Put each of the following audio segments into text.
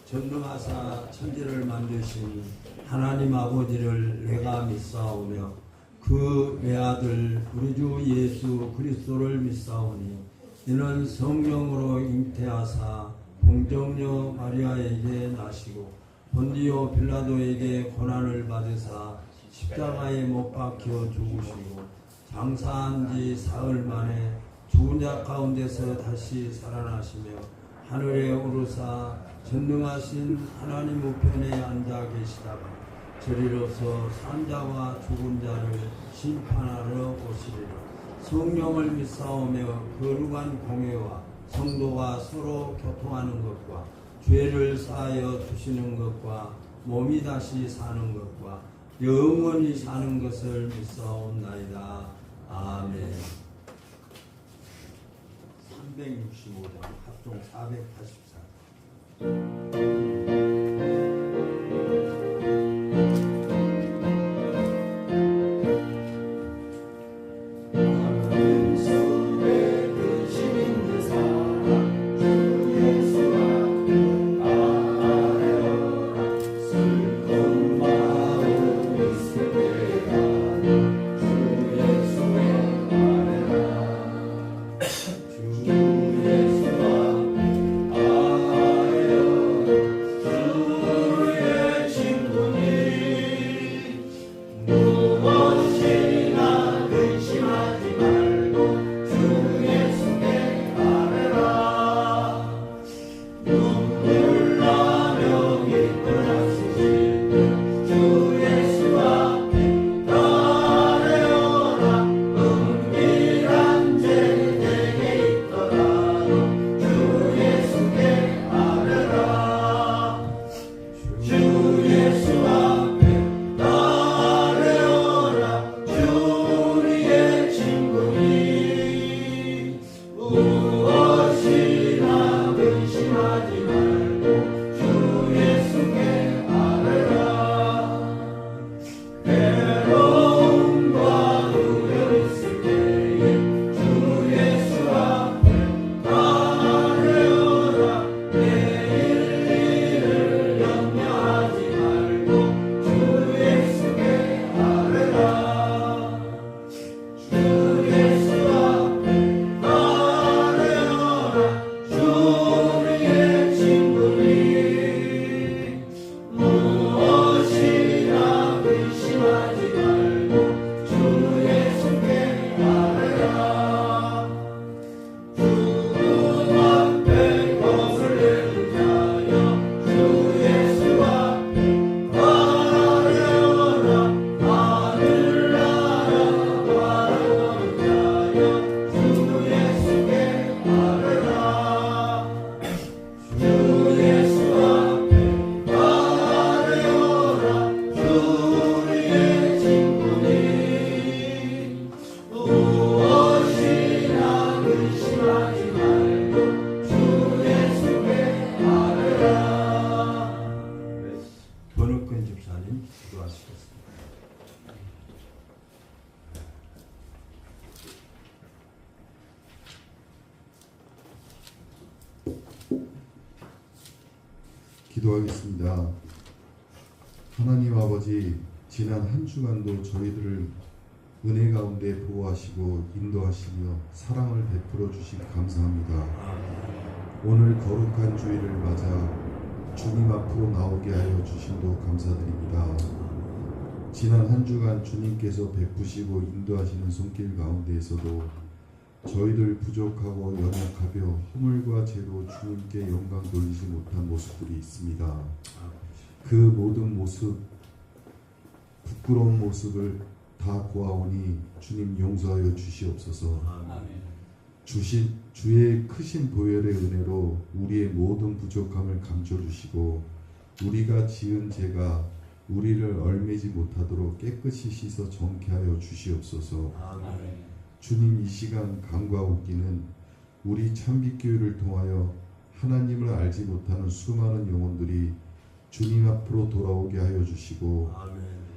전능하사 천지를 만드신 하나님 아버지를 내가 믿사오며 그 외아들 우리 주 예수 그리스도를 믿사오니 이는 성령으로 잉태하사 동정녀 마리아에게 나시고 본디오 빌라도에게 고난을 받으사 십자가에 못 박혀 죽으시고 장사한 지 사흘 만에 죽은 자 가운데서 다시 살아나시며 하늘에 오르사 전능하신 하나님 우편에 앉아 계시다가 저리로서 산자와 죽은 자를 심판하러 오시리라. 성령을 믿사오며 거룩한 공회와 성도가 서로 교통하는 것과 죄를 사하여 주시는 것과 몸이 다시 사는 것과 영원히 사는 것을 믿사옵나이다. 아멘. 365장 합종 484. 기도하겠습니다. 하나님 아버지, 지난 한 주간도 저희들을 은혜 가운데 보호하시고 인도하시며 사랑을 베풀어 주시 감사합니다. 오늘 거룩한 주일을 맞아 주님 앞으로 나오게 하여 주심도 감사드립니다. 지난 한 주간 주님께서 베푸시고 인도하시는 손길 가운데에서도 저희들 부족하고 연약하며 허물과 죄로 주님께 영광 돌리지 못한 모습들이 있습니다. 그 모든 모습, 부끄러운 모습을 다 보아오니 주님 용서하여 주시옵소서. 주의 크신 보혈의 은혜로 우리의 모든 부족함을 감춰주시고 우리가 지은 죄가 우리를 얼매지 못하도록 깨끗이 씻어 정케 하여 주시옵소서. 주님, 이 시간 간과하옵기는 우리 참빛교회를 통하여 하나님을 알지 못하는 수많은 영혼들이 주님 앞으로 돌아오게 하여 주시고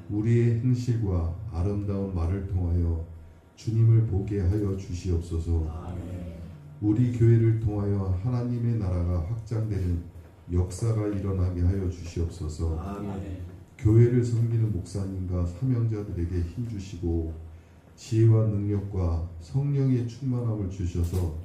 우리의 행실과 아름다운 말을 통하여 주님을 보게 하여 주시옵소서. 우리 교회를 통하여 하나님의 나라가 확장되는 역사가 일어나게 하여 주시옵소서. 아멘. 교회를 섬기는 목사님과 사명자들에게 힘주시고 지혜와 능력과 성령의 충만함을 주셔서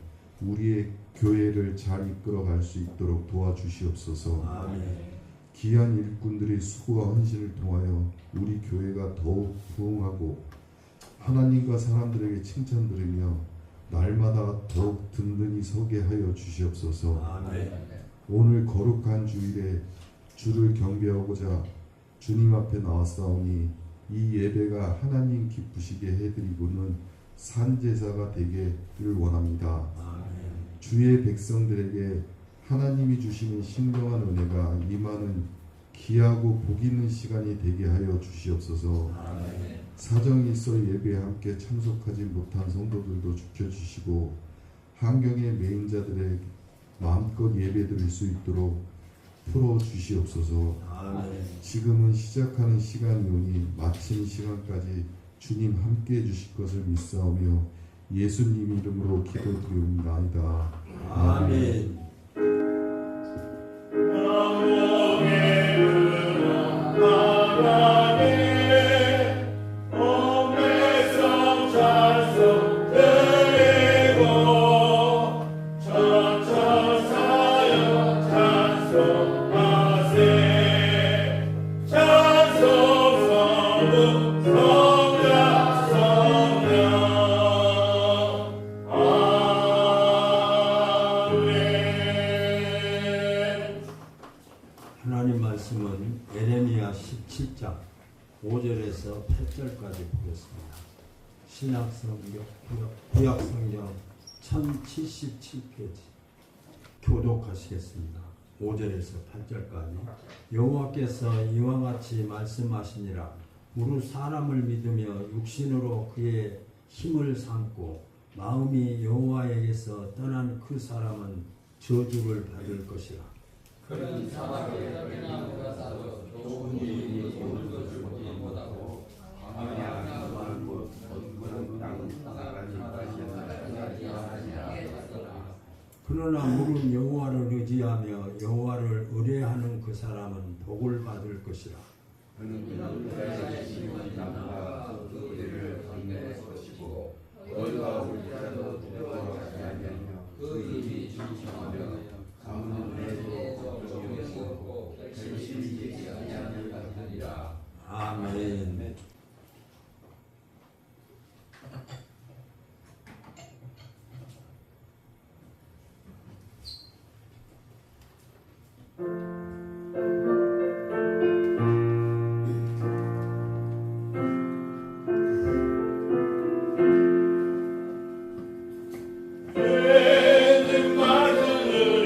우리의 교회를 잘 이끌어갈 수 있도록 도와주시옵소서. 아멘. 귀한 일꾼들의 수고와 헌신을 통하여 우리 교회가 더욱 부흥하고 하나님과 사람들에게 칭찬 들으며 날마다 더욱 든든히 서게 하여 주시옵소서. 아멘. 오늘 거룩한 주일에 주를 경배하고자 주님 앞에 나왔사오니 이 예배가 하나님 기쁘시게 해드리고는 산제사가 되기를 원합니다. 아멘. 주의 백성들에게 하나님이 주시는 신령한 은혜가 임하는 귀하고 복 있는 시간이 되게 하여 주시옵소서. 아멘. 사정이 있어 예배에 함께 참석하지 못한 성도들도 지켜주시고 환경의 매인자들의 마음껏 예배드릴 수 있도록 풀어주시옵소서. 아멘. 지금은 시작하는 시간이오니 마치는 시간까지 주님 함께 해주실 것을 믿사오며 예수님 이름으로 기도드리옵나이다. 아멘. 하나님 말씀은 에레미야 17장 5절에서 8절까지 보겠습니다. 신약성경, 구약성경 1077페이지 교독하시겠습니다. 5절에서 8절까지. 여호와께서 이와 같이 말씀하시니라. 무릇 사람을 믿으며 육신으로 그의 힘을 삼고 마음이 여호와에게서 떠난 그 사람은 저주를 받을 것이라. 그런 사람의 그냥 가사도 좋은 일이 오는 것을 못하고 광야만 곧 원그런 땅 나가지 마시라. 그러나 물은 여호와를 의지하며 여호와를 의뢰하는 그 사람은 복을 받을 것이라. 그는 그의 심은 나무가 그 일을 건넬 것이고 너희가 올 때도 두려워하지 아니하며 그 일이 진심하며 가문은 내도 걱정이 없고 결심되지 아니하리라. 아멘. 내 말씀을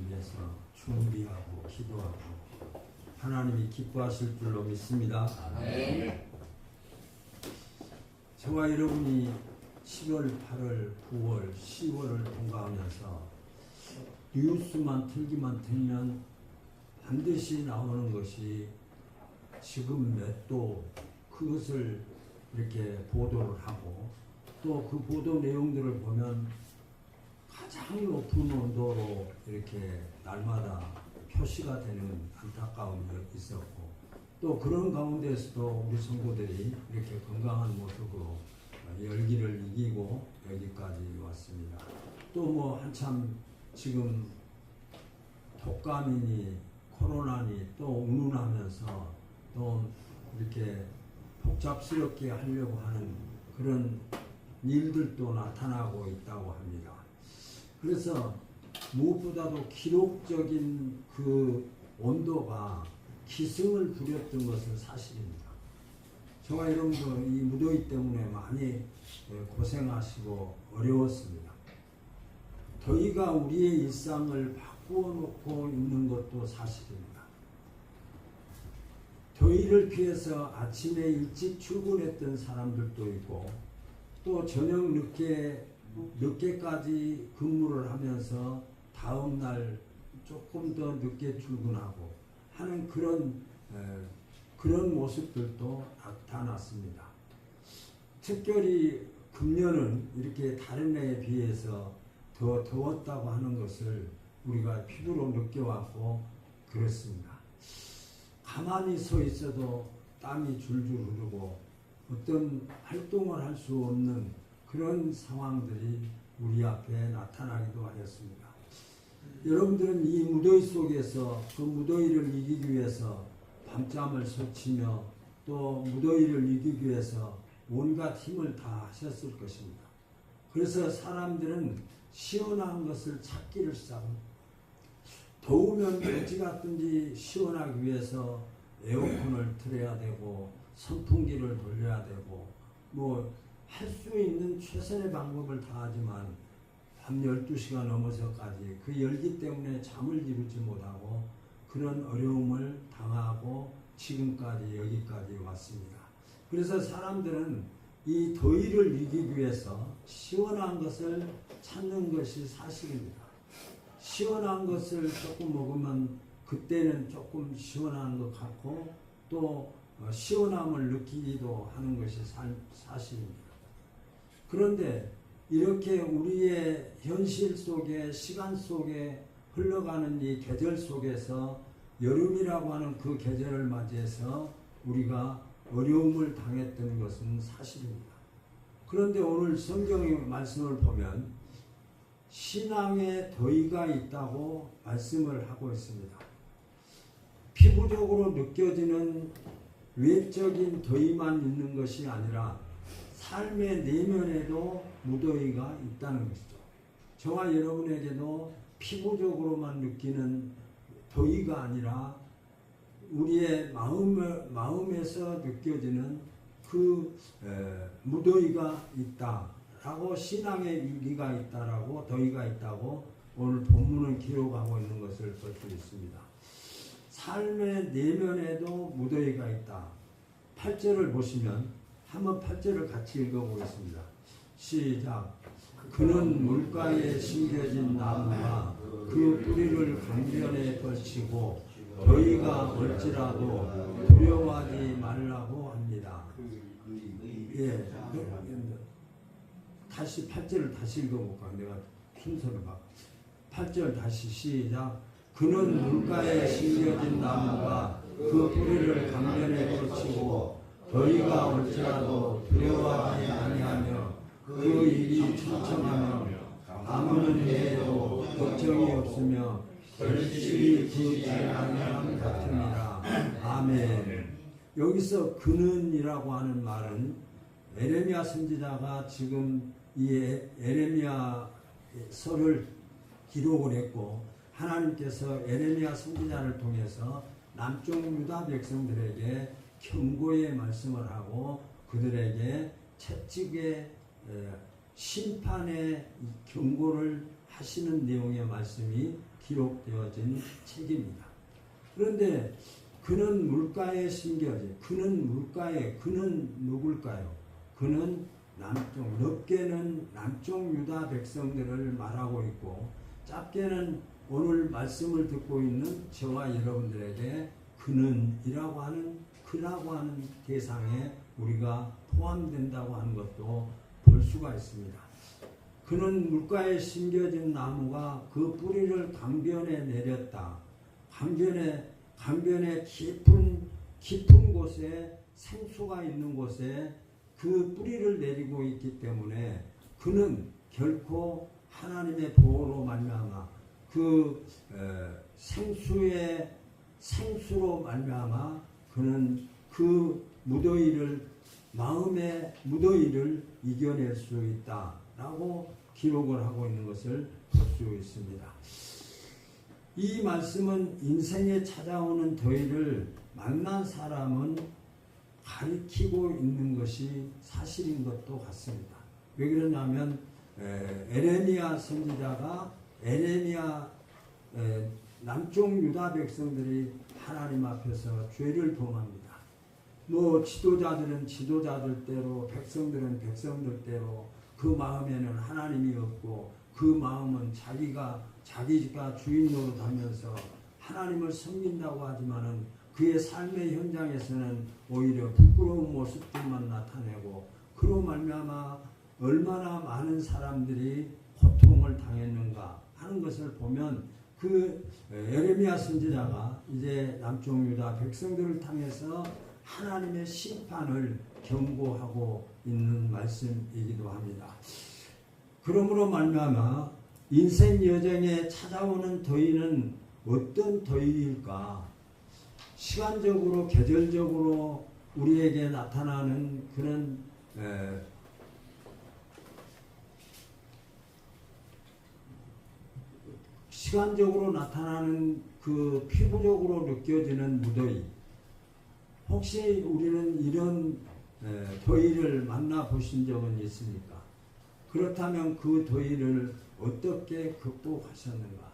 위해서 준비하고 기도하고 하나님이 기뻐하실 줄로 믿습니다. 저와 여러분이 7월, 8월, 9월, 10월을 통과하면서 뉴스만 틀면 반드시 나오는 것이 지금 몇 도, 그것을 이렇게 보도를 하고 또 그 보도 내용들을 보면 가장 높은 온도로 이렇게 날마다 표시가 되는 안타까움이 있었고 또 그런 가운데서도 우리 성도들이 이렇게 건강한 모습으로 열기를 이기고 여기까지 왔습니다. 또 뭐 한참 지금 독감이니 코로나니 또 운운하면서 또 이렇게 복잡스럽게 하려고 하는 그런 일들도 나타나고 있다고 합니다. 그래서 무엇보다도 기록적인 그 온도가 기승을 부렸던 것은 사실입니다. 저와 여러분도 이 무더위 때문에 많이 고생하시고 어려웠습니다. 더위가 우리의 일상을 바꾸어 놓고 있는 것도 사실입니다. 더위를 피해서 아침에 일찍 출근했던 사람들도 있고 또 저녁 늦게까지 근무를 하면서 다음 날 조금 더 늦게 출근하고 하는 그런 모습들도 나타났습니다. 특별히 금년은 이렇게 다른 해에 비해서 더 더웠다고 하는 것을 우리가 피부로 느껴왔고 그렇습니다. 가만히 서 있어도 땀이 줄줄 흐르고 어떤 활동을 할 수 없는 그런 상황들이 우리 앞에 나타나기도 하였습니다. 여러분들은 이 무더위 속에서 그 무더위를 이기기 위해서 밤잠을 설치며 또 무더위를 이기기 위해서 온갖 힘을 다 하셨을 것입니다. 그래서 사람들은 시원한 것을 찾기를 시작합니다. 더우면 어찌 갔든지 시원하기 위해서 에어컨을 틀어야 되고 선풍기를 돌려야 되고 뭐 할 수 있는 최선의 방법을 다 하지만 밤 12시가 넘어서까지 그 열기 때문에 잠을 이루지 못하고 그런 어려움을 당하고 지금까지 여기까지 왔습니다. 그래서 사람들은 이 더위를 이기기 위해서 시원한 것을 찾는 것이 사실입니다. 시원한 것을 조금 먹으면 그때는 조금 시원한 것 같고 또 시원함을 느끼기도 하는 것이 사실입니다. 그런데 이렇게 우리의 현실 속에 시간 속에 흘러가는 이 계절 속에서 여름이라고 하는 그 계절을 맞이해서 우리가 어려움을 당했던 것은 사실입니다. 그런데 오늘 성경의 말씀을 보면 신앙에 더위가 있다고 말씀을 하고 있습니다. 피부적으로 느껴지는 외적인 더위만 있는 것이 아니라 삶의 내면에도 무더위가 있다는 것이죠. 저와 여러분에게도 피부적으로만 느끼는 더위가 아니라 우리의 마음에서 느껴지는 그 무더위가 있다라고 신앙의 위기가 있다라고 더위가 있다고 오늘 본문은 기록하고 있는 것을 볼 수 있습니다. 삶의 내면에도 무더위가 있다. 8절을 보시면 한번 8절을 같이 읽어보겠습니다. 시작. 그는 물가에 심겨진 나무가 그 뿌리를 강변에 펼치고 더위가 올지라도 두려워하지 말라고 합니다. 예, 다시 8절을 다시 읽어볼까? 내가 순서를 봐. 8절 다시 시작. 그는 물가에 심겨진 나무가 그 뿌리를 강변에 펼치고 더위가 올지라도 두려워하지 아니하며 그 일이 천천하며 아무는 해에도 걱정이 없으며 결실이 그 재앙함 같으니라. 아멘. 여기서 그는이라고 하는 말은 에레미야 선지자가 지금 이 에레미야 서를 기록을 했고 하나님께서 에레미야 선지자를 통해서 남쪽 유다 백성들에게 경고의 말씀을 하고 그들에게 채찍의 심판의 경고를 하시는 내용의 말씀이 기록되어진 책입니다. 그런데 그는 물가에 심겨지. 그는 누굴까요? 그는 넓게는 남쪽 유다 백성들을 말하고 있고, 짧게는 오늘 말씀을 듣고 있는 저와 여러분들에게 그라고 하는 대상에 우리가 포함된다고 하는 것도 볼 수가 있습니다. 그는 물가에 심겨진 나무가 그 뿌리를 강변에 내렸다. 강변에 깊은 곳에 생수가 있는 곳에 그 뿌리를 내리고 있기 때문에 그는 결코 하나님의 보호로 말미암아 그 생수로 말미암아 그는 그 마음의 무더위를 이겨낼 수 있다라고 기록을 하고 있는 것을 볼 수 있습니다. 이 말씀은 인생에 찾아오는 더위를 만난 사람은 가리키고 있는 것이 사실인 것도 같습니다. 왜 그러냐면 에레미야 선지자가 남쪽 유다 백성들이 하나님 앞에서 죄를 범합니다. 지도자들은 지도자들대로, 백성들은 백성들대로 그 마음에는 하나님이 없고 그 마음은 자기가 주인 노릇하면서 하나님을 섬긴다고 하지만은 그의 삶의 현장에서는 오히려 부끄러운 모습들만 나타내고, 그로 말미암아 얼마나 많은 사람들이 고통을 당했는가 하는 것을 보면 그 에레미야 선지자가 이제 남쪽 유다 백성들을 향해서 하나님의 심판을 경고하고 있는 말씀이기도 합니다. 그러므로 말미암아 인생 여정에 찾아오는 더위는 어떤 더위일까? 시간적으로, 계절적으로 우리에게 나타나는 그런 시간적으로 나타나는 그 피부적으로 느껴지는 무더위. 혹시 우리는 이런 더위를 만나보신 적은 있습니까? 그렇다면 그 더위를 어떻게 극복하셨는가?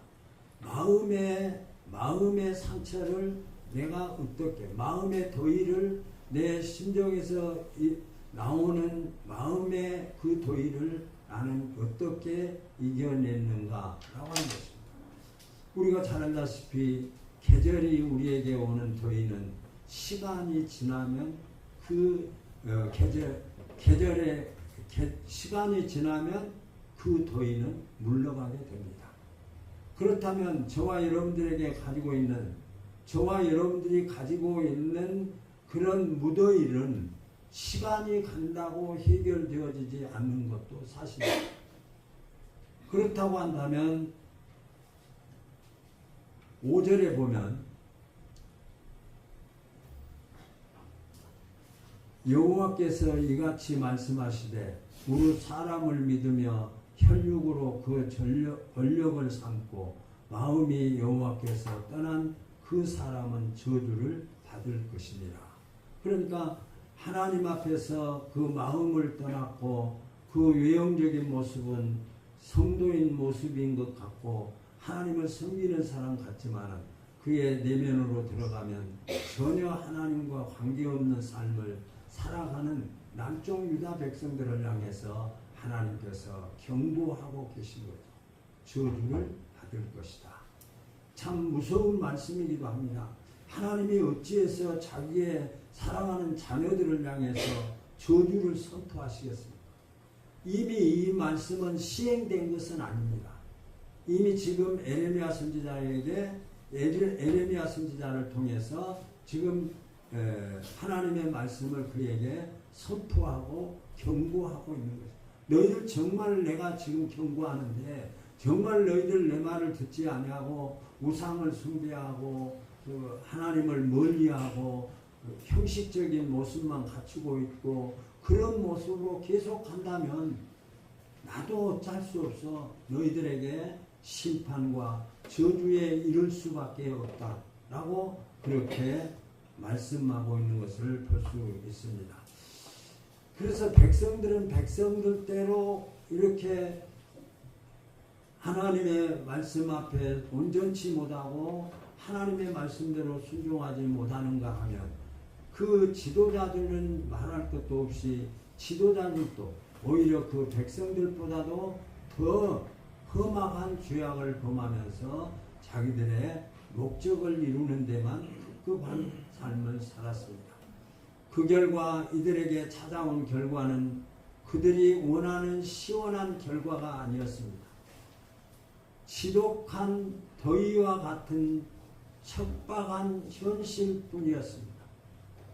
마음의 상처를 내가 어떻게, 마음의 더위를 내 심정에서 나오는 마음의 그 더위를 나는 어떻게 이겨냈는가 라고 하는 것입니다. 우리가 잘 알다시피 계절이 우리에게 오는 더위는 시간이 지나면 시간이 지나면 그 더위는 물러가게 됩니다. 그렇다면 저와 여러분들이 가지고 있는 그런 무더위는 시간이 간다고 해결되어지지 않는 것도 사실입니다. 그렇다고 한다면 5절에 보면 여호와께서 이같이 말씀하시되 우리 사람을 믿으며 혈육으로 그 권력을 삼고 마음이 여호와께서 떠난 그 사람은 저주를 받을 것이니라. 그러니까 하나님 앞에서 그 마음을 떠났고 그 외형적인 모습은 성도인 모습인 것 같고 하나님을 섬기는 사람 같지만 그의 내면으로 들어가면 전혀 하나님과 관계없는 삶을 살아가는 남쪽 유다 백성들을 향해서 하나님께서 경고하고 계신 거죠. 저주를 받을 것이다. 참 무서운 말씀이기도 합니다. 하나님이 어찌해서 자기의 사랑하는 자녀들을 향해서 저주를 선포하시겠습니까? 이미 이 말씀은 시행된 것은 아닙니다. 이미 지금 에레미야 선지자를 통해서 지금 하나님의 말씀을 그에게 선포하고 경고하고 있는 것입니다. 너희들 정말 내가 지금 경고하는데 정말 너희들 내 말을 듣지 아니하고 우상을 숭배하고 하나님을 멀리하고 형식적인 모습만 갖추고 있고 그런 모습으로 계속 한다면 나도 어쩔 수 없어 너희들에게 심판과 저주에 이를 수밖에 없다라고 그렇게 말씀하고 있는 것을 볼 수 있습니다. 그래서 백성들은 백성들대로 이렇게 하나님의 말씀 앞에 온전치 못하고 하나님의 말씀대로 순종하지 못하는가 하면 그 지도자들은 말할 것도 없이 지도자들도 오히려 그 백성들보다도 더 험악한 죄악을 범하면서 자기들의 목적을 이루는 데만 급급한 삶을 살았습니다. 그 결과 이들에게 찾아온 결과는 그들이 원하는 시원한 결과가 아니었습니다. 지독한 더위와 같은 척박한 현실뿐이었습니다.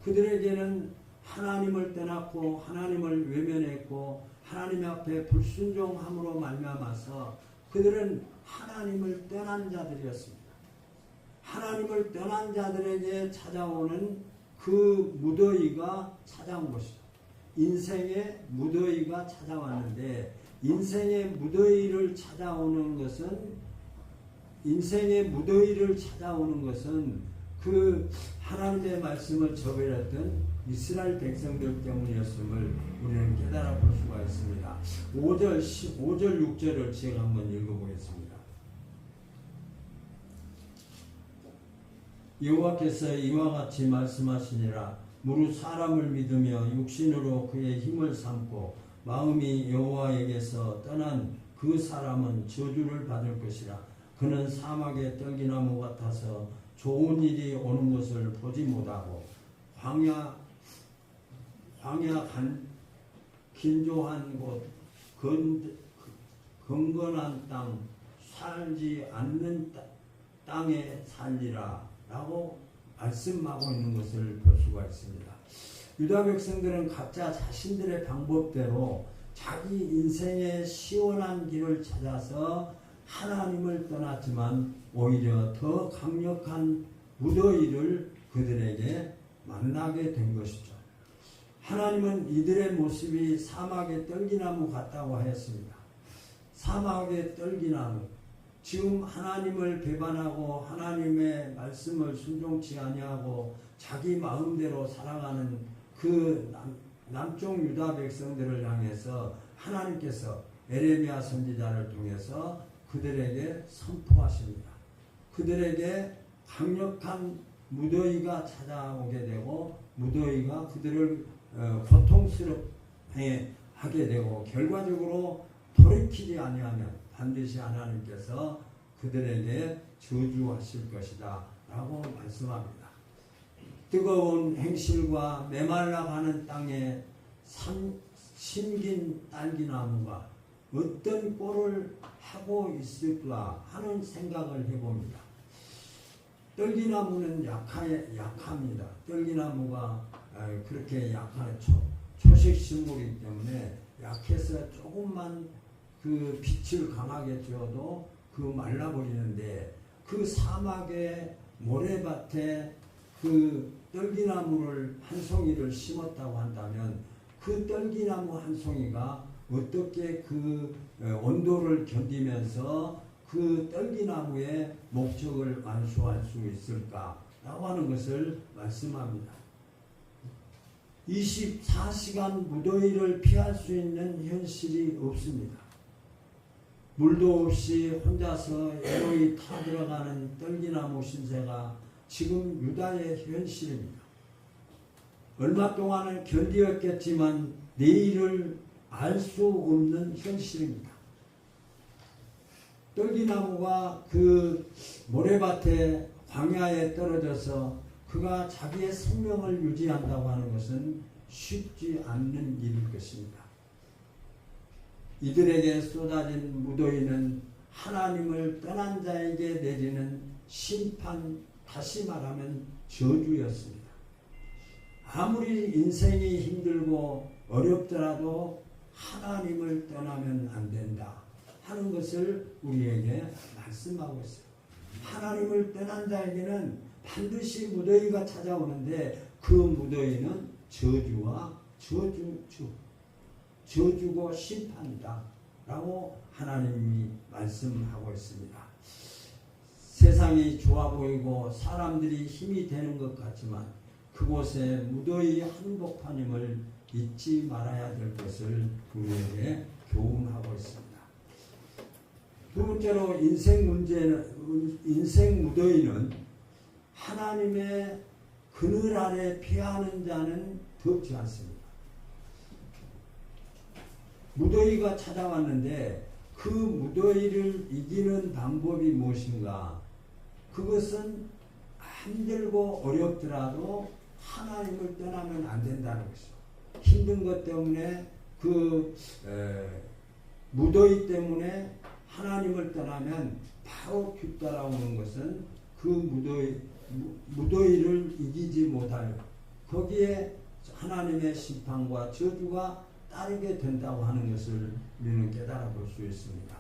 그들에게는 하나님을 떠났고 하나님을 외면했고 하나님 앞에 불순종함으로 말미암아서 그들은 하나님을 떠난 자들이었습니다. 하나님을 떠난 자들에게 찾아오는 그 무더위가 찾아온 것이죠. 인생의 무더위가 찾아왔는데 인생의 무더위를 찾아오는 것은 그 하나님의 말씀을 저버렸던 이스라엘 백성들 때문이었음을 우리는 깨달아 볼 수가 있습니다. 5절 6절을 제가 한번 읽어보겠습니다. 여호와께서 이와 같이 말씀하시니라. 무릇 사람을 믿으며 육신으로 그의 힘을 삼고 마음이 여호와에게서 떠난 그 사람은 저주를 받을 것이라. 그는 사막의 떨기나무 같아서 좋은 일이 오는 것을 보지 못하고 광야 긴조한 곳 건건한 땅 살지 않는 땅에 살리라 라고 말씀하고 있는 것을 볼 수가 있습니다. 유다 백성들은 각자 자신들의 방법대로 자기 인생의 시원한 길을 찾아서 하나님을 떠났지만 오히려 더 강력한 무더위를 그들에게 만나게 된 것이죠. 하나님은 이들의 모습이 사막의 떨기나무 같다고 하였습니다. 사막의 떨기나무, 지금 하나님을 배반하고 하나님의 말씀을 순종치 아니하고 자기 마음대로 살아가는 그 남쪽 유다 백성들을 향해서 하나님께서 에레미야 선지자를 통해서 그들에게 선포하십니다. 그들에게 강력한 무더위가 찾아오게 되고 무더위가 그들을 고통스럽게 하게 되고 결과적으로 돌이키지 아니하면 반드시 하나님께서 그들에게 저주하실 것이다 라고 말씀합니다. 뜨거운 행실과 메말라가는 땅에 심긴 딸기나무가 어떤 꼴을 하고 있을까 하는 생각을 해봅니다. 떨기나무는 약합니다. 떨기나무가 그렇게 약한 초식식물이기 때문에 약해서 조금만 그 빛을 강하게 쬐어도 그 말라버리는데 그 사막의 모래밭에 그 떨기나무를 한 송이를 심었다고 한다면 그 떨기나무 한 송이가 어떻게 그 온도를 견디면서 그 떨기나무의 목적을 완수할 수 있을까라고 하는 것을 말씀합니다. 24시간 무더위를 피할 수 있는 현실이 없습니다. 물도 없이 혼자서 애로이 타들어가는 떨기나무 신세가 지금 유다의 현실입니다. 얼마 동안은 견디었겠지만 내일을 알 수 없는 현실입니다. 떨기나무가 그 모래밭에 광야에 떨어져서 그가 자기의 생명을 유지한다고 하는 것은 쉽지 않는 일일 것입니다. 이들에게 쏟아진 무더위는 하나님을 떠난 자에게 내리는 심판, 다시 말하면 저주였습니다. 아무리 인생이 힘들고 어렵더라도 하나님을 떠나면 안 된다 하는 것을 우리에게 말씀하고 있어요. 하나님을 떠난 자에게는 반드시 무더위가 찾아오는데 그 무더위는 저주고 심판이다 라고 하나님이 말씀하고 있습니다. 세상이 좋아 보이고 사람들이 힘이 되는 것 같지만 그곳에 무더위 한복판임을 잊지 말아야 될 것을 우리에게 교훈하고 있습니다. 두 번째로 인생 무더위는 하나님의 그늘 아래 피하는 자는 덥지 않습니다. 무더위가 찾아왔는데 그 무더위를 이기는 방법이 무엇인가? 그것은 힘들고 어렵더라도 하나님을 떠나면 안 된다는 것이죠. 힘든 것 때문에 무더위 때문에 하나님을 떠나면 바로 뒤따라오는 것은 그 무더위를 이기지 못하여 거기에 하나님의 심판과 저주가 따르게 된다고 하는 것을 우리는 깨달아 볼 수 있습니다.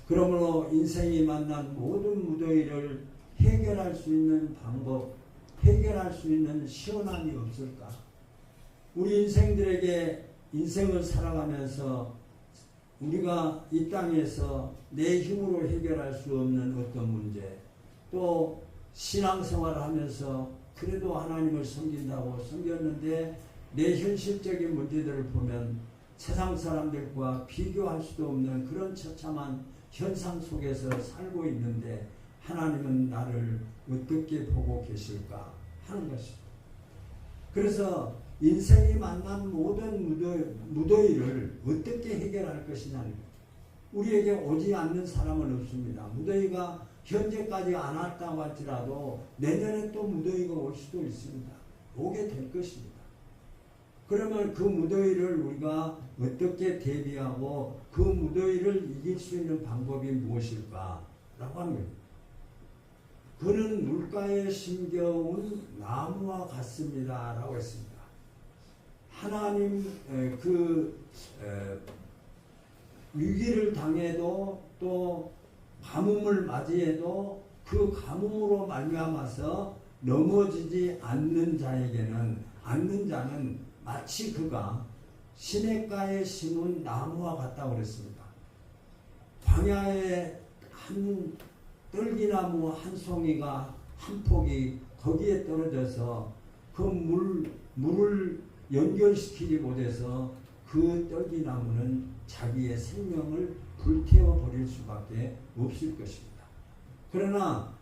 그러므로 인생이 만난 모든 무더위를 해결할 수 있는 방법, 해결할 수 있는 시원함이 없을까? 우리 인생을 살아가면서 우리가 이 땅에서 내 힘으로 해결할 수 없는 어떤 문제, 또 신앙생활을 하면서 그래도 하나님을 섬긴다고 섬겼는데 내 현실적인 문제들을 보면 세상 사람들과 비교할 수도 없는 그런 처참한 현상 속에서 살고 있는데 하나님은 나를 어떻게 보고 계실까 하는 것입니다. 그래서 인생이 만난 모든 무더위를 어떻게 해결할 것이냐는 거예요. 우리에게 오지 않는 사람은 없습니다. 무더위가 현재까지 안 왔다고 할지라도 내년에 또 무더위가 올 수도 있습니다. 오게 될 것입니다. 그러면 그 무더위를 우리가 어떻게 대비하고 그 무더위를 이길 수 있는 방법이 무엇일까? 라고 하는 거예요. 그는 물가에 심겨온 나무와 같습니다. 라고 했습니다. 하나님 위기를 당해도 또 가뭄을 맞이해도 그 가뭄으로 말미암아서 넘어지지 않는 자는 마치 그가 시냇가에 심은 나무와 같다고 그랬습니다. 광야에 한 떨기나무 한 송이가 한 폭이 거기에 떨어져서 그 물을 연결시키지 못해서 그 떨기나무는 자기의 생명을 불태워 버릴 수밖에 없을 것입니다. 그러나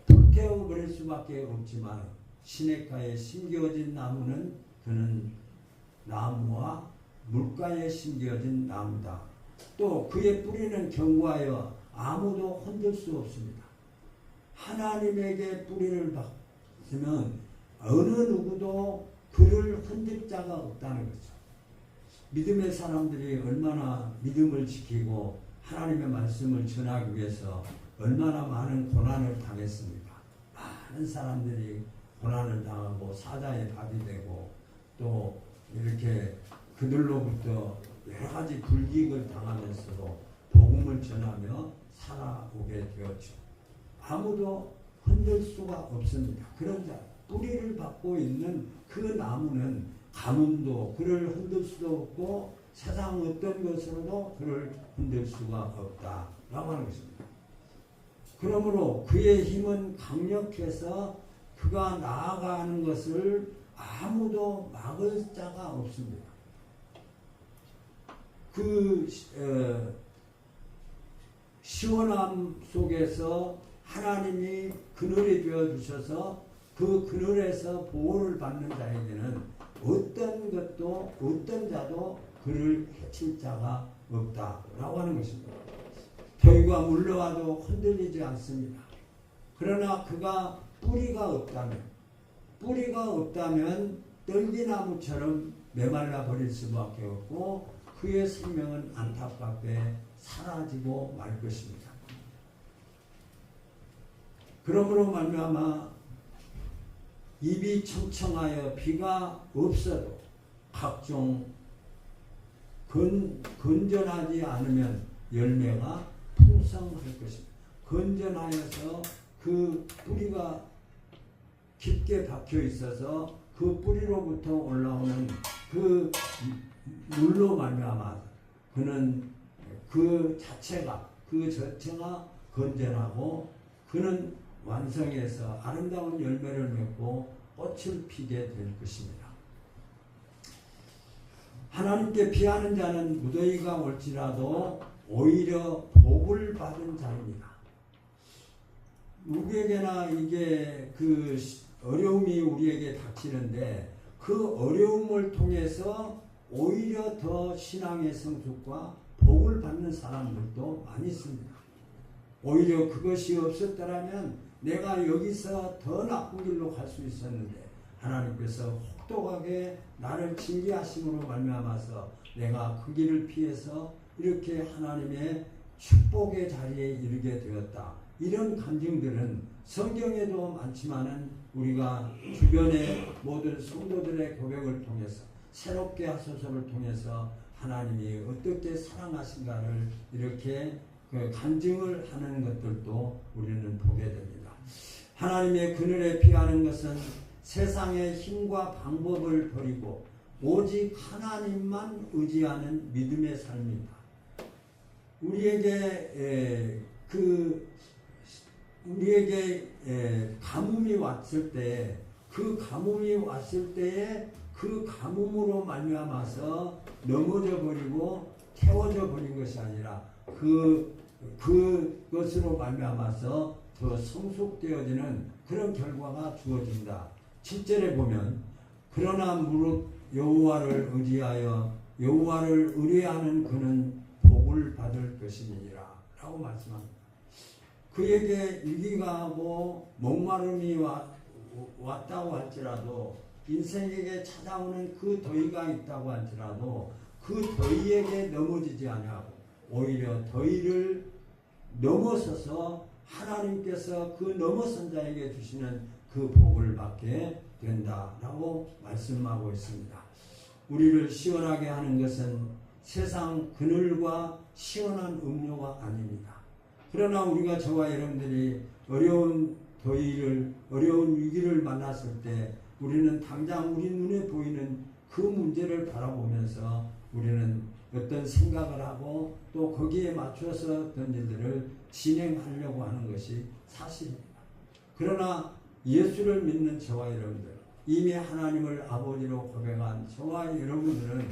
불태워 버릴 수밖에 없지만 시냇가에 심겨진 나무는 그는 나무와 물가에 심겨진 나무다. 또 그의 뿌리는 견고하여 아무도 흔들 수 없습니다. 하나님에게 뿌리를 박으면 어느 누구도 그를 흔들 자가 없다는 거죠. 믿음의 사람들이 얼마나 믿음을 지키고 하나님의 말씀을 전하기 위해서 얼마나 많은 고난을 당했습니까? 많은 사람들이 고난을 당하고 사자의 밥이 되고 또 이렇게 그들로부터 여러 가지 불이익을 당하면서도 복음을 전하며 살아오게 되었죠. 아무도 흔들 수가 없습니다. 그런 자, 뿌리를 받고 있는 그 나무는 가뭄도 그를 흔들 수도 없고 세상 어떤 것으로도 그를 흔들 수가 없다라고 하는 것입니다. 그러므로 그의 힘은 강력해서 그가 나아가는 것을 아무도 막을 자가 없습니다. 시원함 속에서 하나님이 그늘이 되어주셔서 그 그늘에서 보호를 받는 자에게는 어떤 것도 어떤 자도 그를 해칠 자가 없다라고 하는 것입니다. 더위가 물러와도 흔들리지 않습니다. 그러나 그가 뿌리가 없다면 떨기나무처럼 메말라 버릴 수밖에 없고 그의 생명은 안타깝게 사라지고 말 것입니다. 그러므로 말미암아 입이 청청하여 비가 없어도 각종 건전하지 않으면 열매가 풍성할 것입니다. 건전하여서 그 뿌리가 깊게 박혀 있어서 그 뿌리로부터 올라오는 그 물로 말미암아 그는 그 자체가 건전하고 그는 완성해서 아름다운 열매를 맺고 꽃을 피게 될 것입니다. 하나님께 피하는 자는 무더위가 올지라도 오히려 복을 받은 자입니다. 누구에게나 이게 그 어려움이 우리에게 닥치는데 그 어려움을 통해서 오히려 더 신앙의 성숙과 복을 받는 사람들도 많이 있습니다. 오히려 그것이 없었더라면 내가 여기서 더 나쁜 길로 갈 수 있었는데 하나님께서 혹독하게 나를 징계하심으로 말미암아서 내가 그 길을 피해서 이렇게 하나님의 축복의 자리에 이르게 되었다. 이런 감정들은 성경에도 많지만은 우리가 주변의 모든 성도들의 고백을 통해서 새롭게 하소서를 통해서 하나님이 어떻게 사랑하신가를 이렇게 간증을 하는 것들도 우리는 보게 됩니다. 하나님의 그늘에 피하는 것은 세상의 힘과 방법을 버리고 오직 하나님만 의지하는 믿음의 삶입니다. 우리에게 가뭄이 왔을 때 그 가뭄이 왔을 때에 그 가뭄으로 말미암아서 넘어져 버리고 태워져 버린 것이 아니라 그것으로 말미암아서 더 성숙되어지는 그런 결과가 주어진다. 7절에 보면 그러나 무릇 여호와를 의지하여 여호와를 의뢰하는 그는 복을 받을 것이니라 라고 말씀합니다. 그에게 위기가 하고 목마름이 왔다고 할지라도 인생에게 찾아오는 그 더위가 있다고 할지라도 그 더위에게 넘어지지 아니하고 오히려 더위를 넘어서서 하나님께서 그 넘어선 자에게 주시는 그 복을 받게 된다라고 말씀하고 있습니다. 우리를 시원하게 하는 것은 세상 그늘과 시원한 음료가 아닙니다. 그러나 우리가 저와 여러분들이 어려운 더위를 어려운 위기를 만났을 때 우리는 당장 우리 눈에 보이는 그 문제를 바라보면서 우리는 어떤 생각을 하고 또 거기에 맞춰서 어떤 일들을 진행하려고 하는 것이 사실입니다. 그러나 예수를 믿는 저와 여러분들, 이미 하나님을 아버지로 고백한 저와 여러분들은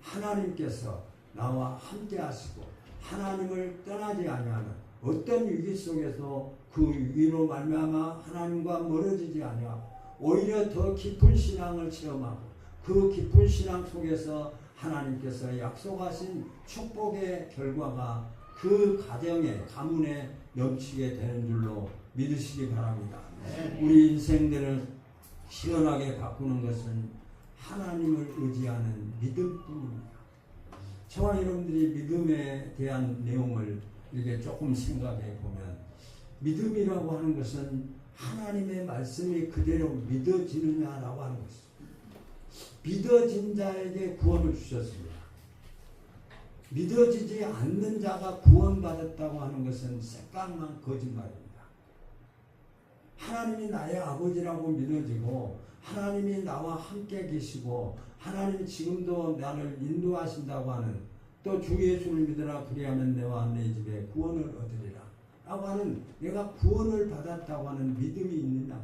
하나님께서 나와 함께 하시고 하나님을 떠나지 아니하는 어떤 위기 속에서 그 위기로 말미암아 하나님과 멀어지지 아니하고 오히려 더 깊은 신앙을 체험하고 그 깊은 신앙 속에서 하나님께서 약속하신 축복의 결과가 그 가정에 가문에 넘치게 되는 줄로 믿으시기 바랍니다. 우리 인생들을 시원하게 바꾸는 것은 하나님을 의지하는 믿음뿐입니다. 저와 여러분들이 믿음에 대한 내용을 이렇게 조금 생각해 보면 믿음이라고 하는 것은 하나님의 말씀이 그대로 믿어지느냐라고 하는 것입니다. 믿어진 자에게 구원을 주셨습니다. 믿어지지 않는 자가 구원받았다고 하는 것은 새까만 거짓말입니다. 하나님이 나의 아버지라고 믿어지고 하나님이 나와 함께 계시고 하나님이 지금도 나를 인도하신다고 하는 또 주 예수를 믿으라 그리하면 내와 내 집에 구원을 얻으리라 라고 하는 내가 구원을 받았다고 하는 믿음이 있느냐.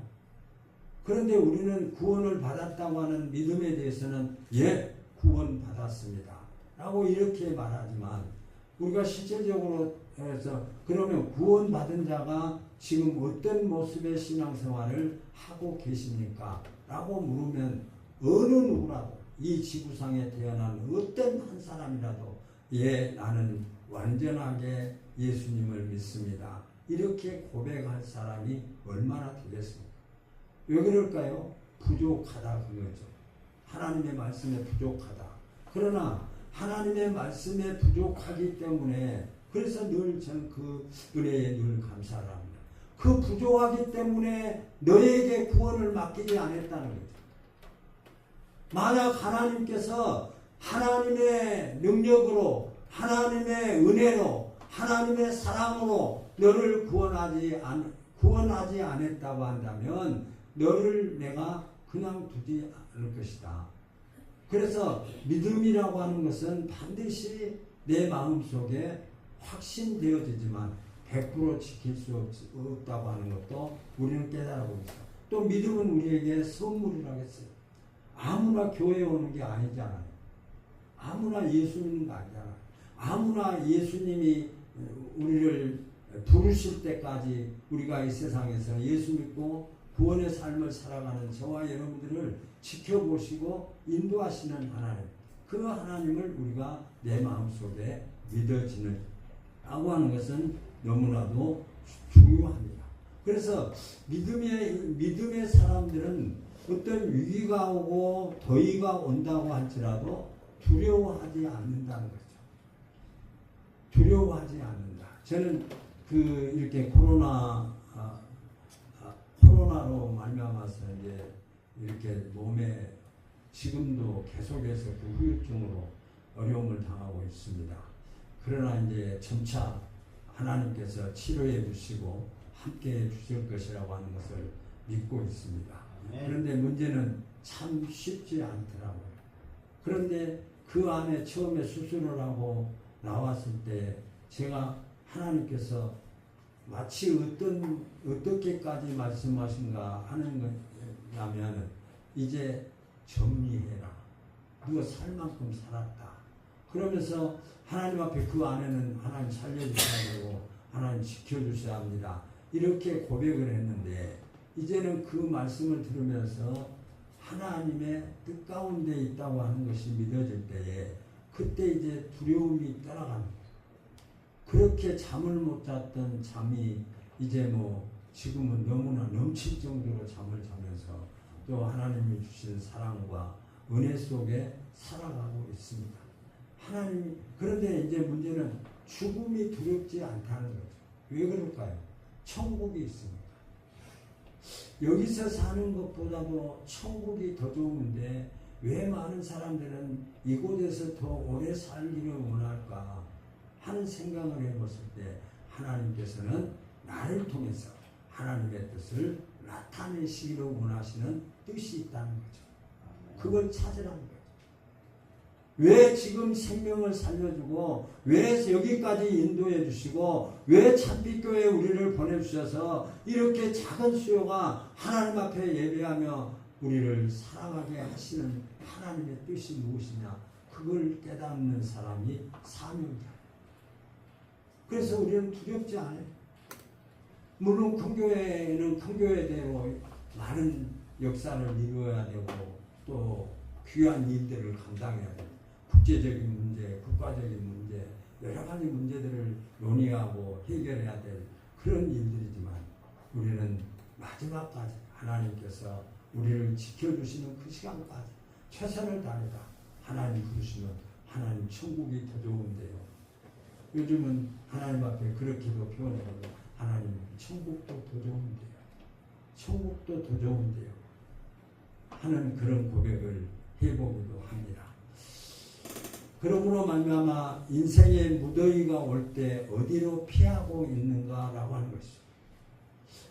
그런데 우리는 구원을 받았다고 하는 믿음에 대해서는 구원 받았습니다 라고 이렇게 말하지만 우리가 실질적으로 해서 그러면 구원 받은 자가 지금 어떤 모습의 신앙생활을 하고 계십니까? 라고 물으면 어느 누구라도 이 지구상에 태어난 어떤 한 사람이라도 나는 완전하게 예수님을 믿습니다. 이렇게 고백할 사람이 얼마나 되겠습니까? 왜 그럴까요? 부족하다 그거죠. 하나님의 말씀에 부족하다. 그러나 하나님의 말씀에 부족하기 때문에 그래서 늘 저는 그 은혜에 늘 감사를 합니다. 그 부족하기 때문에 너에게 구원을 맡기지 않았다는 거죠. 만약 하나님께서 하나님의 능력으로 하나님의 은혜로 하나님의 사랑으로 너를 구원하지 않았다고 한다면 너를 내가 그냥 두지 않을 것이다. 그래서 믿음이라고 하는 것은 반드시 내 마음속에 확신되어지지만 100% 지킬 수 없다고 하는 것도 우리는 깨달아보고 있어요. 또 믿음은 우리에게 선물이라고 했어요. 아무나 교회에 오는 게 아니잖아요. 아무나 예수 믿는 거 아니잖아. 아무나 예수님이 우리를 부르실 때까지 우리가 이 세상에서 예수 믿고 구원의 삶을 살아가는 저와 여러분들을 지켜보시고 인도하시는 하나님, 그 하나님을 우리가 내 마음속에 믿어지는 라고 하는 것은 너무나도 중요합니다. 그래서 믿음의 사람들은 어떤 위기가 오고 더위가 온다고 할지라도 두려워하지 않는다는 거죠. 두려워하지 않는다. 저는 이렇게 코로나로 말미암아서 이제 이렇게 몸에 지금도 계속해서 그 후유증으로 어려움을 당하고 있습니다. 그러나 이제 점차 하나님께서 치료해 주시고 함께 해 주실 것이라고 하는 것을 믿고 있습니다. 그런데 문제는 참 쉽지 않더라고요. 그런데 그 안에 처음에 수술을 하고 나왔을 때 제가 하나님께서 마치 어떻게까지 말씀하신가 하는 거냐면 이제 정리해라. 네가 살 만큼 살았다. 그러면서 하나님 앞에 그 안에는 하나님 살려주셔야 되고 하나님 지켜주셔야 합니다. 이렇게 고백을 했는데 이제는 그 말씀을 들으면서 하나님의 뜻 가운데 있다고 하는 것이 믿어질 때에 그때 이제 두려움이 떠나갑니다. 그렇게 잠을 못 잤던 잠이 이제 지금은 너무나 넘칠 정도로 잠을 자면서 또 하나님이 주신 사랑과 은혜 속에 살아가고 있습니다. 그런데 이제 문제는 죽음이 두렵지 않다는 거죠. 왜 그럴까요? 천국이 있습니다. 여기서 사는 것보다도 천국이 더 좋은데 왜 많은 사람들은 이곳에서 더 오래 살기를 원할까 하는 생각을 해봤을 때 하나님께서는 나를 통해서 하나님의 뜻을 나타내시기를 원하시는 뜻이 있다는 거죠. 그걸 찾으라는 거죠. 왜 지금 생명을 살려주고 왜 여기까지 인도해 주시고 왜 참빛교회에 우리를 보내주셔서 이렇게 작은 수요가 하나님 앞에 예배하며 우리를 살아가게 하시는 하나님의 뜻이 무엇이냐, 그걸 깨닫는 사람이 사명자예요. 그래서 우리는 두렵지 않아요. 물론 큰 교회는 큰 교회대로 많은 역사를 이루어야 되고 또 귀한 일들을 감당해야 돼요. 국제적인 문제, 국가적인 문제, 여러 가지 문제들을 논의하고 해결해야 될 그런 일들이지만 우리는 마지막까지 하나님께서 우리를 지켜주시는 그 시간까지 최선을 다해다 하나님 부르시면 하나님 천국이 더 좋은데요. 요즘은 하나님 앞에 그렇게도 표현하고 하나님 천국도 더 좋은데요. 천국도 더 좋은데요. 하는 그런 고백을 해보기도 합니다. 그러므로 말미암아 인생의 무더위가 올 때 어디로 피하고 있는가라고 하는 것이죠.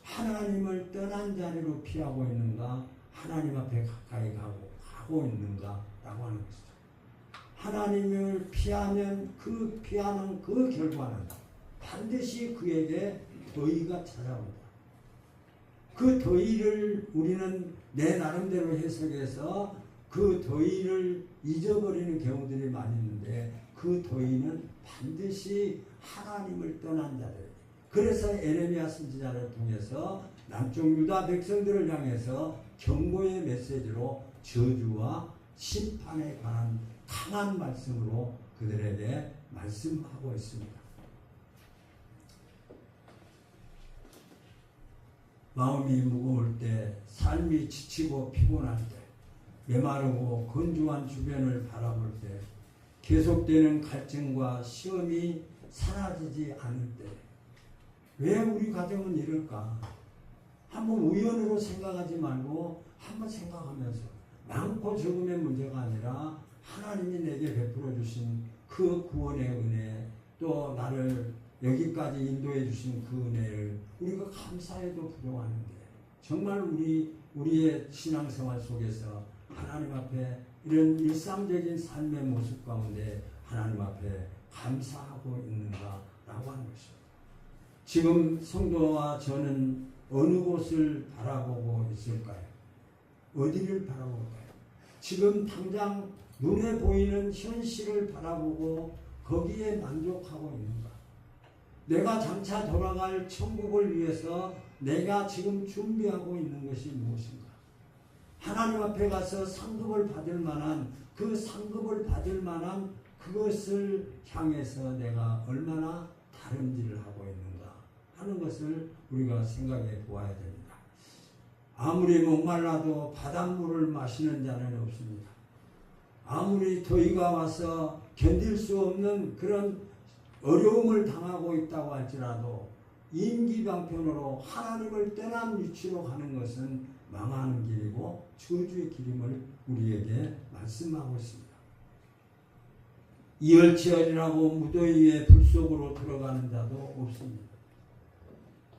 하나님을 떠난 자리로 피하고 있는가, 하나님 앞에 가까이 가고 있는가라고 하는 것이죠. 하나님을 피하면 그 피하는 그 결과는 반드시 그에게 더위가 찾아온다. 그 더위를 우리는 내 나름대로 해석해서 그 더위를 잊어버리는 경우들이 많이 있는데 그 더위는 반드시 하나님을 떠난 자들. 그래서 에레미야 선지자를 통해서 남쪽 유다 백성들을 향해서 경고의 메시지로 저주와 심판에 관한 강한 말씀으로 그들에게 말씀하고 있습니다. 마음이 무거울 때, 삶이 지치고 피곤할 때, 메마르고 건조한 주변을 바라볼 때, 계속되는 갈증과 시험이 사라지지 않을 때, 왜 우리 가정은 이럴까? 한번 우연으로 생각하지 말고 한번 생각하면서 많고 적음의 문제가 아니라 하나님이 내게 베풀어 주신 그 구원의 은혜, 또 나를 여기까지 인도해 주신 그 은혜를 우리가 감사해도 부족하는데 정말 우리의 신앙생활 속에서 하나님 앞에 이런 일상적인 삶의 모습 가운데 하나님 앞에 감사하고 있는가라고 하는 것입니다. 지금 성도와 저는 어느 곳을 바라보고 있을까요? 어디를 바라볼까요? 지금 당장 눈에 보이는 현실을 바라보고 거기에 만족하고 있는가? 내가 장차 돌아갈 천국을 위해서 내가 지금 준비하고 있는 것이 무엇인가? 하나님 앞에 가서 상급을 받을 만한 그 상급을 받을 만한 그것을 향해서 내가 얼마나 다름질을 하고 있는가 하는 것을 우리가 생각해 보아야 됩니다. 아무리 목말라도 바닷물을 마시는 자는 없습니다. 아무리 더위가 와서 견딜 수 없는 그런 어려움을 당하고 있다고 할지라도 임기방편으로 하나님을 떠난 위치로 가는 것은 망하는 길이고 저주의 길임을 우리에게 말씀하고 있습니다. 이열치열이라고 무더위의 불 속으로 들어가는 자도 없습니다.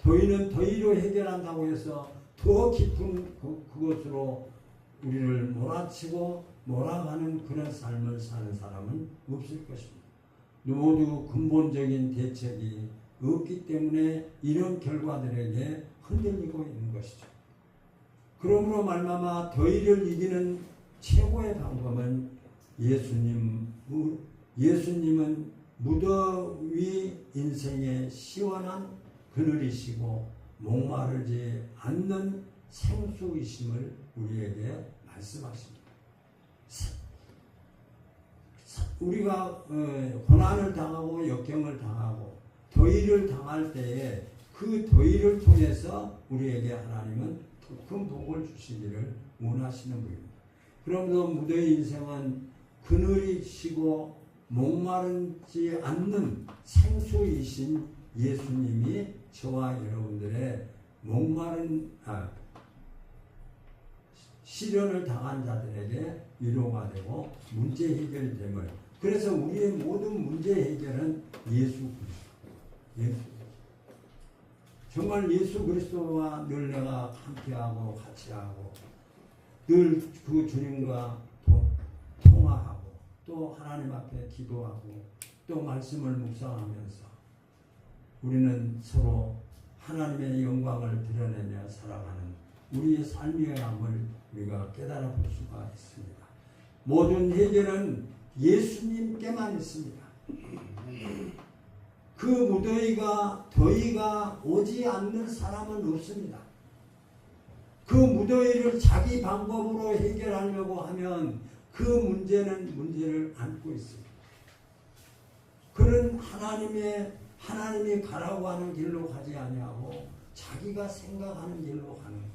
더위는 더위로 해결한다고 해서 더 깊은 그것으로 우리를 몰아치고 몰아가는 그런 삶을 사는 사람은 없을 것입니다. 모두 근본적인 대책이 없기 때문에 이런 결과들에게 흔들리고 있는 것이죠. 그러므로 말미암아 더위를 이기는 최고의 방법은 예수님은 무더위 인생의 시원한 그늘이시고 목마르지 않는 생수이심을 우리에게 말씀하십니다. 우리가 고난을 당하고 역경을 당하고 더위를 당할 때에 그 더위를 통해서 우리에게 하나님은 더 큰 복을 주시기를 원하시는 분입니다. 그러므로 무더위 인생은 그늘이시고 목마르지 않는 생수이신 예수님이 저와 여러분들의 시련을 당한 자들에게 위로가 되고 문제 해결됨을, 그래서 우리의 모든 문제 해결은 예수 그리스도. 정말 예수 그리스도와 늘 내가 함께하고 같이하고 늘 그 주님과 통화하고 또 하나님 앞에 기도하고 또 말씀을 묵상하면서 우리는 서로 하나님의 영광을 드러내며 살아가는 우리의 삶이라함을 우리가 깨달아 볼 수가 있습니다. 모든 해결은 예수님께만 있습니다. 그 무더위가 더위가 오지 않는 사람은 없습니다. 그 무더위를 자기 방법으로 해결하려고 하면 그 문제를 안고 있습니다. 그는 하나님이 가라고 하는 길로 가지 아니하고 자기가 생각하는 길로 가는 거예요.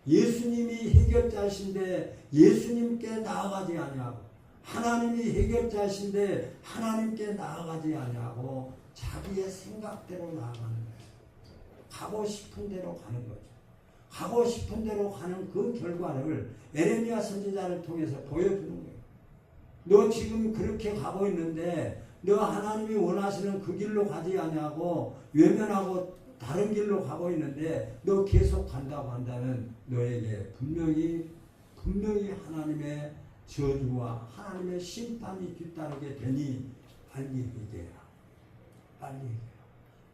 예수님이 해결자이신데 예수님께 나아가지 아니하고 하나님이 해결자이신데 하나님께 나아가지 아니하고 자기의 생각대로 나아가는 거예요. 가고 싶은 대로 가는 거죠. 가고 싶은 대로 가는 그 결과를 에레미야 선지자를 통해서 보여주는 거예요. 너 지금 그렇게 가고 있는데 너 하나님이 원하시는 그 길로 가지 아니하고 외면하고 다른 길로 가고 있는데 너 계속 간다고 한다면 너에게 분명히 하나님의 저주와 하나님의 심판이 뒤따르게 되니 빨리 해결해라. 빨리 해결해라.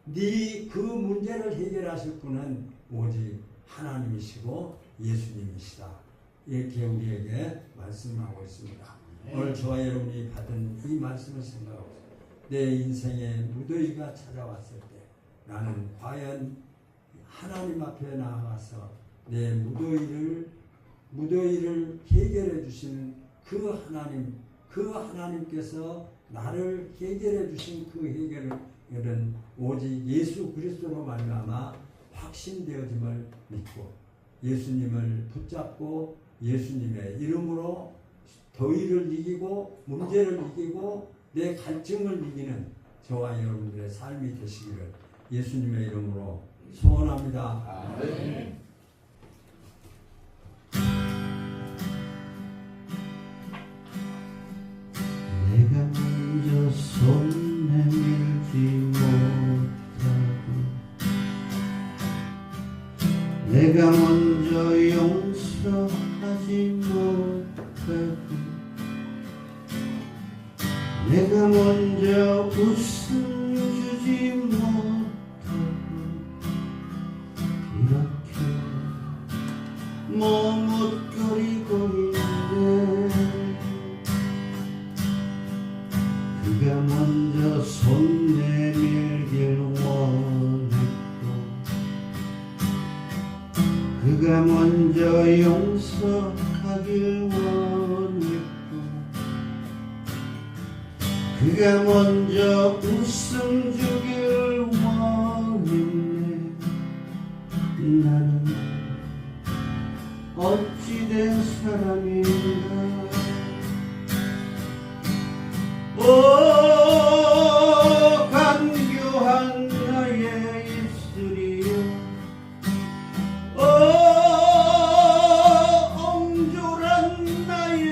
네 그 문제를 해결하실 분은 오직 하나님이시고 예수님이시다. 이렇게 우리에게 말씀하고 있습니다. 오늘 저와 여러분이 받은 이 말씀을 생각하고 내 인생에 무더위가 찾아왔을 때 나는 과연 하나님 앞에 나아가서 내 무더위를 해결해 주시는 그 하나님께서 나를 해결해 주신 그 해결은 오직 예수 그리스도로 말미암아 확신되어짐을 믿고 예수님을 붙잡고 예수님의 이름으로 더위를 이기고 문제를 이기고 내 갈증을 이기는 저와 여러분들의 삶이 되시기를 예수님의 이름으로 소원합니다. 아멘. 내가 먼저 손 내밀지 못하고 내가 먼저 용서하지 못하고 내가 먼저 웃음주지 못하고 이렇게 머뭇거리고 있는데 내가 먼저 용서하길 원했고 그가 먼저 웃음 주길 원했네. 나는 어찌된 사람인가. 오 간교한 나의 입술이여, 오 옹졸한 나의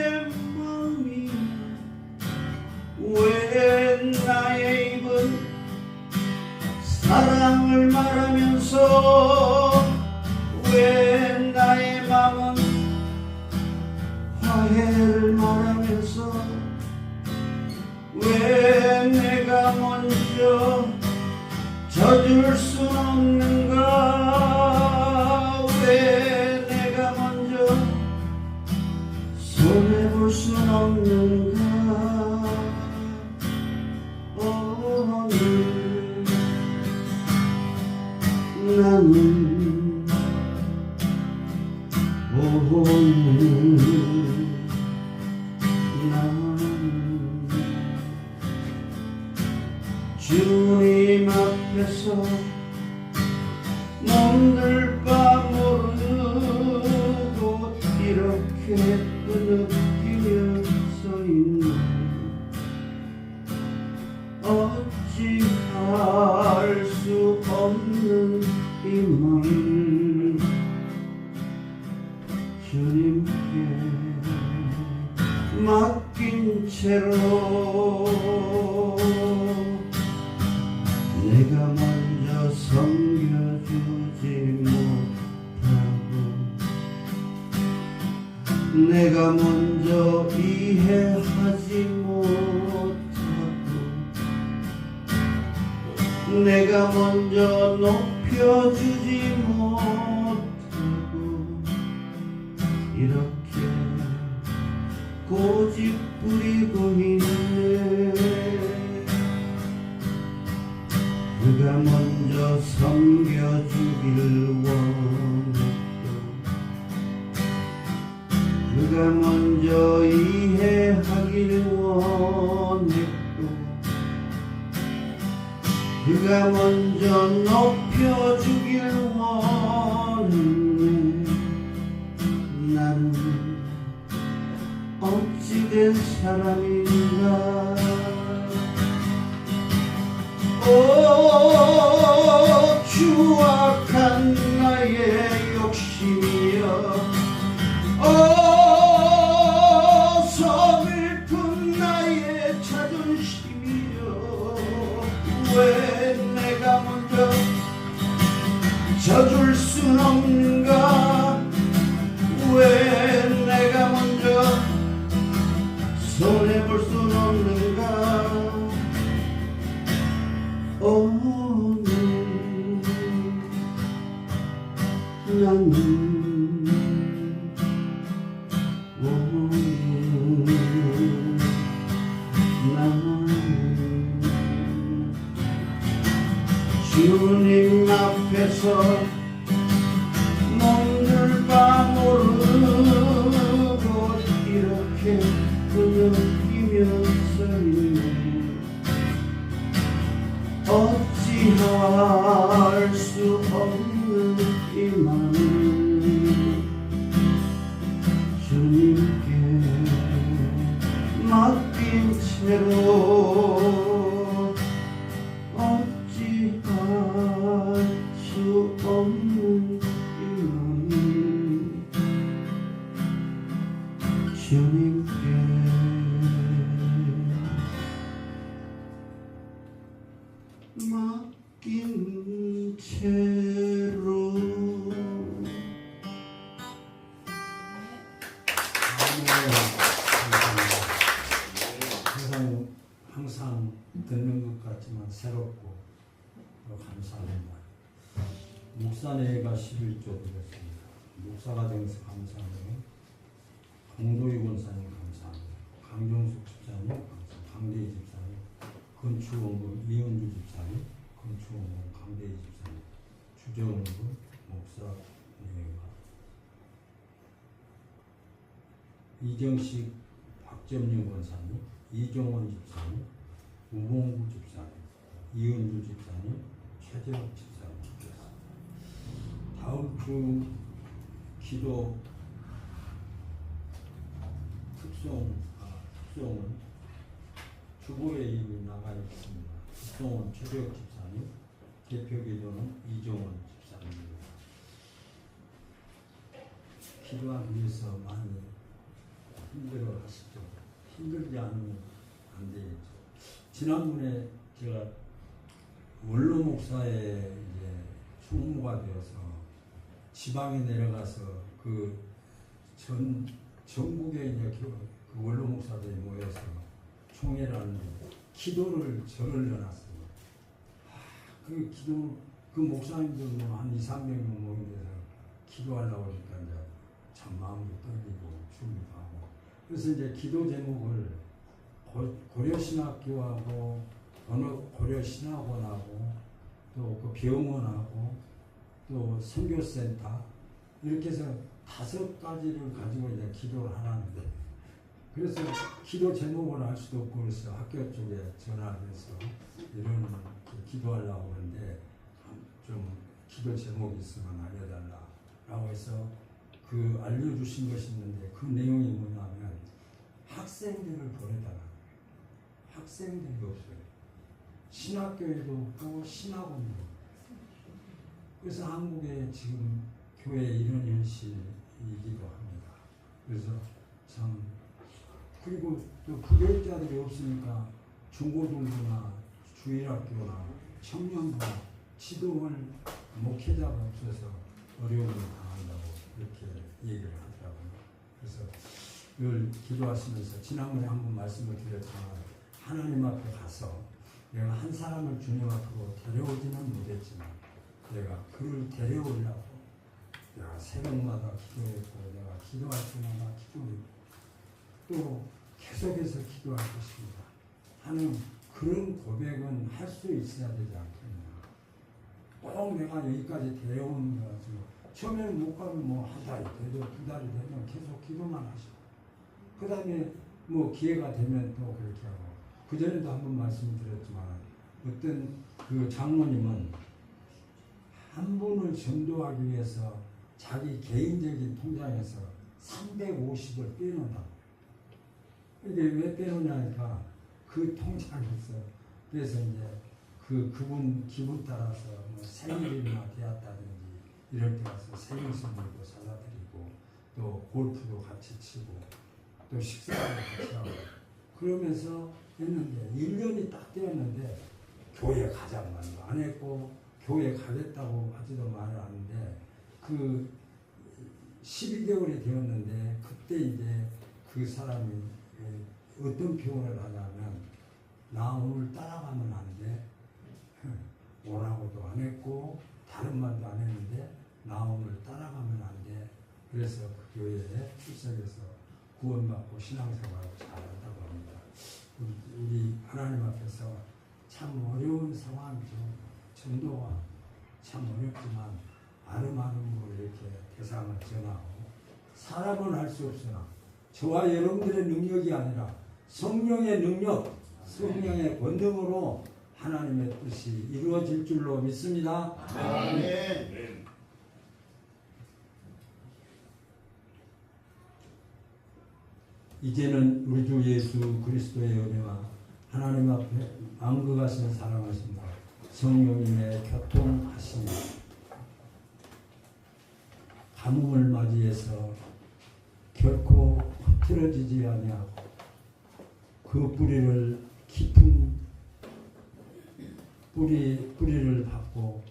마음이여, 왜 나의 입은 사랑을 말하면서 왜 나의 마음은 화해를 말하면서 왜 내가 먼저 져줄 순 없는가. 왜 내가 먼저 손해볼 순 없는가. 오늘 나는 오늘 주님 앞에서 몸둘 바 모르고 이렇게 끄덕이며 서 있네. 어찌할 수 없는 이 마음 주님께 맡긴 채로 내가 먼저 섬겨주지 못하고 내가 먼저 이해하지 못하고 내가 먼저 높여주지 못하고 이렇게 고집 부리고 있네. 그가 먼저 섬겨주길 원했고 그가 먼저 이해하길 원했고 그가 먼저 높여주길 원했네. 나는 어찌된 사람인가. 오 추악한 나의 욕심이여, 오 서글픈 나의 자존심이여, 왜 내가 먼저 져줄 순 없는가. 왜 내가 먼저 손해볼 순 없는가. 오늘 나는 오늘 나는 주님 앞에서 몸둘 바 모르고 이렇게 끄덕이면서 있네. 어찌할 수 없는 이 마음 주님께 맡긴 채로 어찌할 수 없는 이 마음 주님께 맡긴 채로. 항상 듣는 것 같지만 새롭고 감사합니다. 목사내가 11조 드렸습니다. 목사가 되면서 감사합니다. 강도희 권사님 감사합니다. 강정숙 집사님 감사합니다. 강대희 집사님, 건축원금 이은주 집사님, 건축원금 강대희 집사님, 주정훈 목사님과 이정식 박점윤 권사님, 이종원 집사님, 우봉구 집사님, 이은주 집사님, 최재욱 집사님. 다음 주 기도 특송은 주보에 이미 나가 있습니다. 특송은 최재욱 집사님, 대표 기도는 이종원 집사님입니다. 기도하기 위해서 많이 힘들어 하시죠. 힘들지 않으면 안 되겠죠. 지난번에 제가 원로 목사의 이제 총무가 되어서 지방에 내려가서 전국에 이제 그 원로 목사들이 모여서 총회를 하는데 절을 넣어놨어요. 그 기도, 그 목사님들 한 2, 300명 모임에서 기도하려고 하니까 이제 참 마음이 떨리고 준비도 하고. 그래서 이제 기도 제목을 고려신학교하고 고려신학원하고 또 그 병원하고 또 선교센터 이렇게 해서 5가지를 가지고 이제 기도를 하라는데, 그래서 기도 제목을 알 수도 없고 그래서 학교 쪽에 전화를 해서 이런 기도하려고 하는데 좀 기도 제목이 있으면 알려달라라고 해서 그 알려주신 것이 있는데, 그 내용이 뭐냐면 학생들을 보내달라. 학생들이 없어요. 신학교에도 없고 신학원도 없고. 그래서 한국에 지금 교회 이런 현실이기도 합니다. 그래서 참, 그리고 또 부교육자들이 없으니까 중고등부나 주일학교나 청년부 지도할 목회자가 없어서 어려움을 당한다고 이렇게 얘기를 하더라고요. 그래서 늘 기도하시면서 지난번에 한번 말씀을 드렸지만 하나님 앞에 가서 내가 한 사람을 주님 앞으로 데려오지는 못했지만 내가 그를 데려오려고 내가 새벽마다 기도했고 내가 기도할 때마다 기도했고 또 계속해서 기도할 것입니다 하는 그런 고백은 할 수 있어야 되지 않겠나. 꼭 내가 여기까지 데려오는 거 가지고 처음에는 못 가면 뭐 한 달이 돼도 2달이 되면 계속 기도만 하시고 그 다음에 뭐 기회가 되면 또 그렇게 하고. 그전에도 한번 말씀드렸지만 어떤 그 장로님은 한 분을 전도하기 위해서 자기 개인적인 통장에서 350을 빼놓는다. 이게 왜 빼놓냐니까 그 통장에서 그래서 이제 그분 기분 따라서 뭐 생일이나 되었다든지 이럴 때 가서 생일 선물도 사다 드리고 또 골프도 같이 치고 또 식사도 같이 하고 그러면서 했는데 1년이 딱 되었는데 교회 가자고 말도 안 했고 교회 가겠다고 하지도 말을 하는데 그 12개월이 되었는데 그때 이제 그 사람이 어떤 표현을 하냐면 나 오늘 따라가면 안 돼. 오라고도 안 했고 다른 말도 안 했는데 나 오늘 따라가면 안 돼. 그래서 그 교회에 출석해서 구원받고 신앙생활을 잘한다고 합니다. 우리 하나님 앞에서 참 어려운 상황이죠. 전도가 참 어렵지만 아름아름으로 이렇게 대상을 전하고 사람은 할 수 없으나 저와 여러분들의 능력이 아니라 성령의 능력, 성령의 권능으로 하나님의 뜻이 이루어질 줄로 믿습니다. 아멘. 이제는 우리 주 예수 그리스도의 은혜와 하나님 앞에 안거하신 사랑하신다 성령님의 교통하심이 가뭄을 맞이해서 결코 흐트러지지 아니하고 그 뿌리를 깊은 뿌리를 받고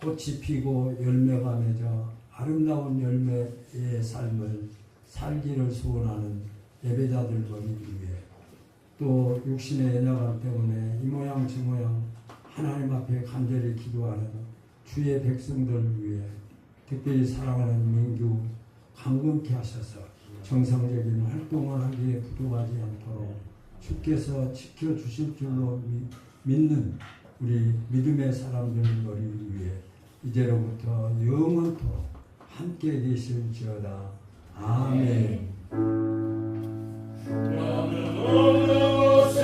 꽃이 피고 열매가 맺어 아름다운 열매의 삶을 살기를 소원하는 예배자들 머리 위에 또 육신의 연약함 때문에 이 모양 저 모양 하나님 앞에 간절히 기도하는 주의 백성들 위해 특별히 사랑하는 민규 강건케 하셔서 정상적인 활동을 하기에 부족하지 않도록 주께서 지켜주실 줄로 믿는 우리 믿음의 사람들 머리 위에 이제로부터 영원토록 함께 계실지어다. 아멘. 나는 어느 곳에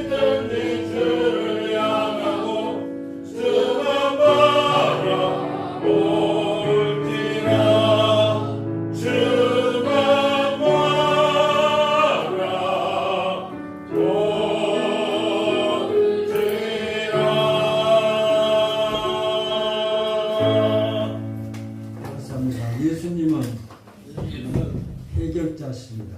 있든지 주를 향하고 주가 바라볼지라 주가 바라볼지라. 감사합니다. 예수님은 해결자십니다.